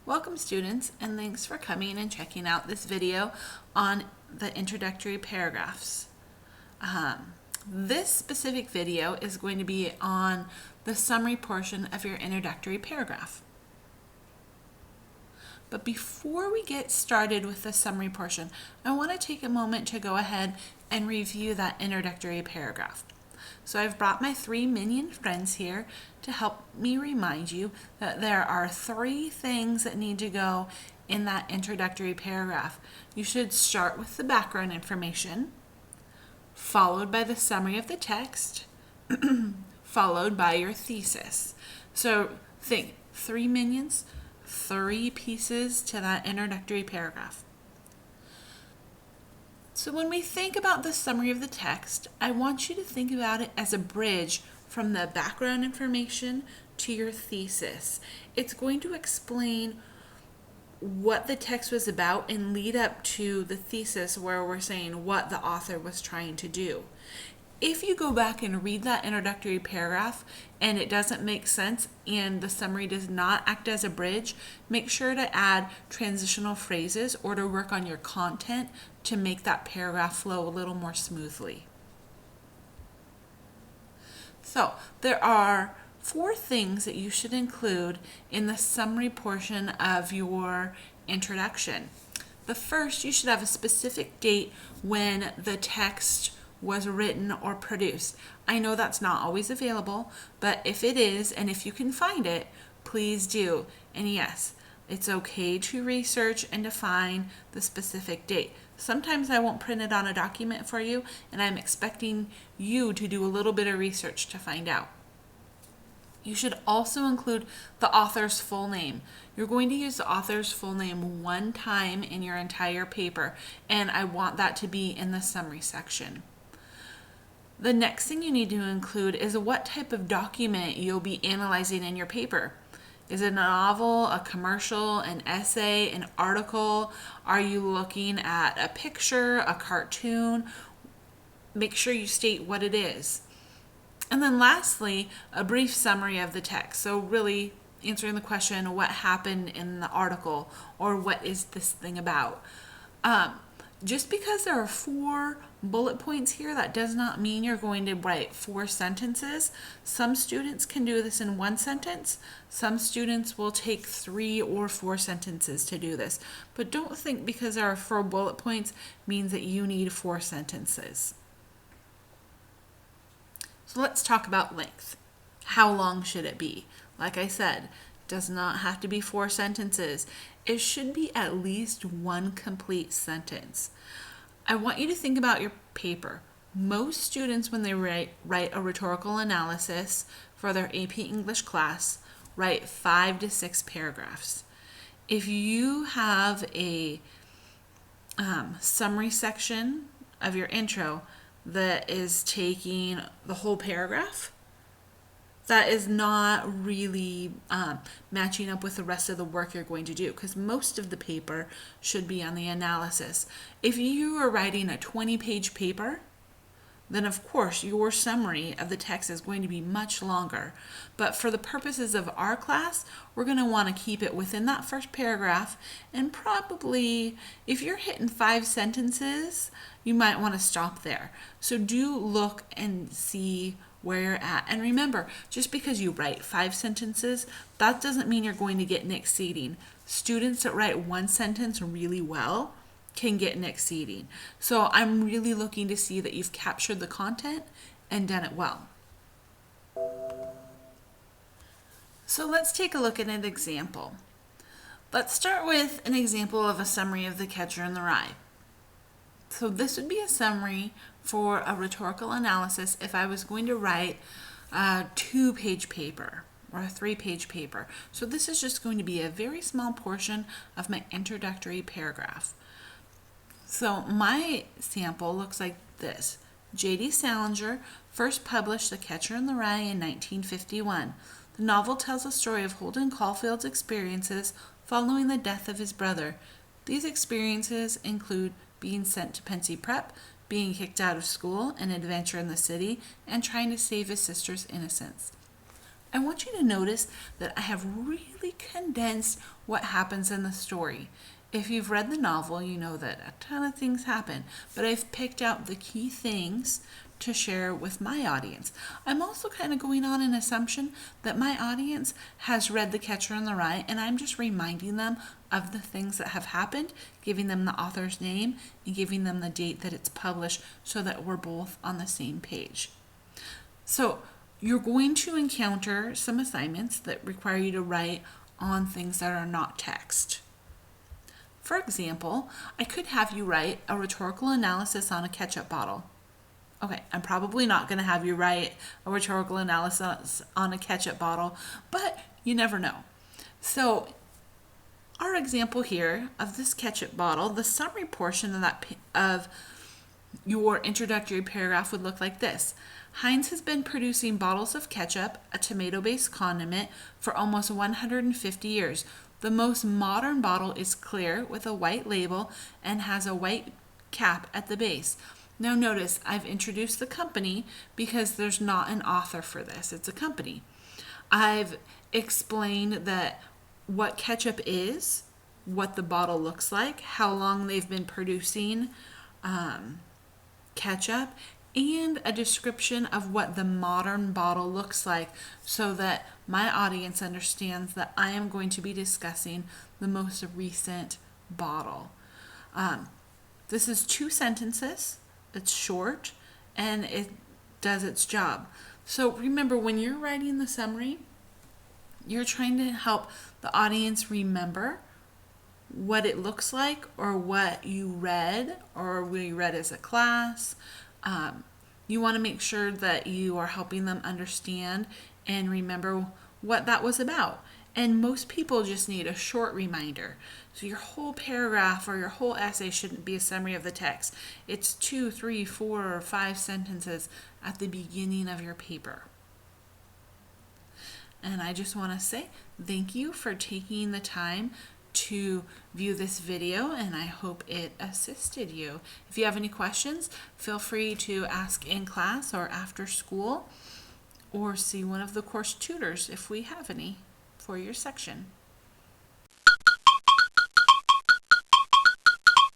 Welcome students, and thanks for coming and checking out this video on the introductory paragraphs. This specific video is going to be on the summary portion of your introductory paragraph. But before we get started with the summary portion, I want to take a moment to go ahead and review that introductory paragraph. So I've brought my 3 minion friends here to help me remind you that there are 3 things that need to go in that introductory paragraph. You should start with the background information, followed by the summary of the text, followed by your thesis. So think 3 minions, 3 pieces to that introductory paragraph. So when we think about the summary of the text, I want you to think about it as a bridge from the background information to your thesis. It's going to explain what the text was about and lead up to the thesis where we're saying what the author was trying to do. If you go back and read that introductory paragraph and it doesn't make sense and the summary does not act as a bridge, make sure to add transitional phrases or to work on your content to make that paragraph flow a little more smoothly. So there are 4 things that you should include in the summary portion of your introduction. The first, you should have a specific date when the text was written or produced. I know that's not always available, but if it is, and if you can find it, please do. And yes, it's okay to research and define the specific date. Sometimes I won't print it on a document for you, and I'm expecting you to do a little bit of research to find out. You should also include the author's full name. You're going to use the author's full name 1 time in your entire paper, and I want that to be in the summary section. The next thing you need to include is what type of document you'll be analyzing in your paper. Is it a novel, a commercial, an essay, an article? Are you looking at a picture, a cartoon? Make sure you state what it is. And then lastly, a brief summary of the text. So really answering the question, what happened in the article, or what is this thing about? Just because there are 4 bullet points here, that does not mean you're going to write 4 sentences. Some students can do this in 1 sentence. Some students will take 3 or 4 sentences to do this. But don't think because there are 4 bullet points means that you need 4 sentences. So let's talk about length. How long should it be? Like I said, does not have to be 4 sentences. It should be at least 1 complete sentence. I want you to think about your paper. Most students, when they write a rhetorical analysis for their AP English class, write 5 to 6 paragraphs. If you have a summary section of your intro that is taking the whole paragraph, that is not really matching up with the rest of the work you're going to do, because most of the paper should be on the analysis. If you are writing a 20-page paper, then of course your summary of the text is going to be much longer. But for the purposes of our class, we're going to want to keep it within that first paragraph, and probably if you're hitting 5 sentences, you might want to stop there. So do look and see where you're at. And remember, just because you write 5 sentences, that doesn't mean you're going to get an exceeding. Students that write 1 sentence really well can get an exceeding. So I'm really looking to see that you've captured the content and done it well. So let's take a look at an example. Let's start with an example of a summary of The Catcher in the Rye. So this would be a summary for a rhetorical analysis if I was going to write a 2-page paper or a 3-page paper. So this is just going to be a very small portion of my introductory paragraph. So my sample looks like this. J.D. Salinger first published The Catcher in the Rye in 1951. The novel tells the story of Holden Caulfield's experiences following the death of his brother. These experiences include being sent to Pensy Prep, being kicked out of school, an adventure in the city, and trying to save his sister's innocence. I want you to notice that I have really condensed what happens in the story. If you've read the novel, you know that a ton of things happen, but I've picked out the key things to share with my audience. I'm also kind of going on an assumption that my audience has read The Catcher in the Rye, and I'm just reminding them of the things that have happened, giving them the author's name, and giving them the date that it's published so that we're both on the same page. So you're going to encounter some assignments that require you to write on things that are not text. For example, I could have you write a rhetorical analysis on a ketchup bottle. Okay, I'm probably not going to have you write a rhetorical analysis on a ketchup bottle, but you never know. So our example here of this ketchup bottle, the summary portion of your introductory paragraph would look like this. Heinz has been producing bottles of ketchup, a tomato-based condiment, for almost 150 years. The most modern bottle is clear with a white label and has a white cap at the base. Now notice I've introduced the company because there's not an author for this. It's a company. I've explained that what ketchup is, what the bottle looks like, how long they've been producing ketchup, and a description of what the modern bottle looks like so that my audience understands that I am going to be discussing the most recent bottle. This is 2 sentences. It's short and it does its job. So remember, when you're writing the summary, you're trying to help the audience remember what it looks like or what you read or we read as a class. You want to make sure that you are helping them understand and remember what that was about. And most people just need a short reminder. So your whole paragraph or your whole essay shouldn't be a summary of the text. It's 2, 3, 4, or 5 sentences at the beginning of your paper. And I just want to say thank you for taking the time to view this video, and I hope it assisted you. If you have any questions, feel free to ask in class or after school, or see one of the course tutors if we have any for your section.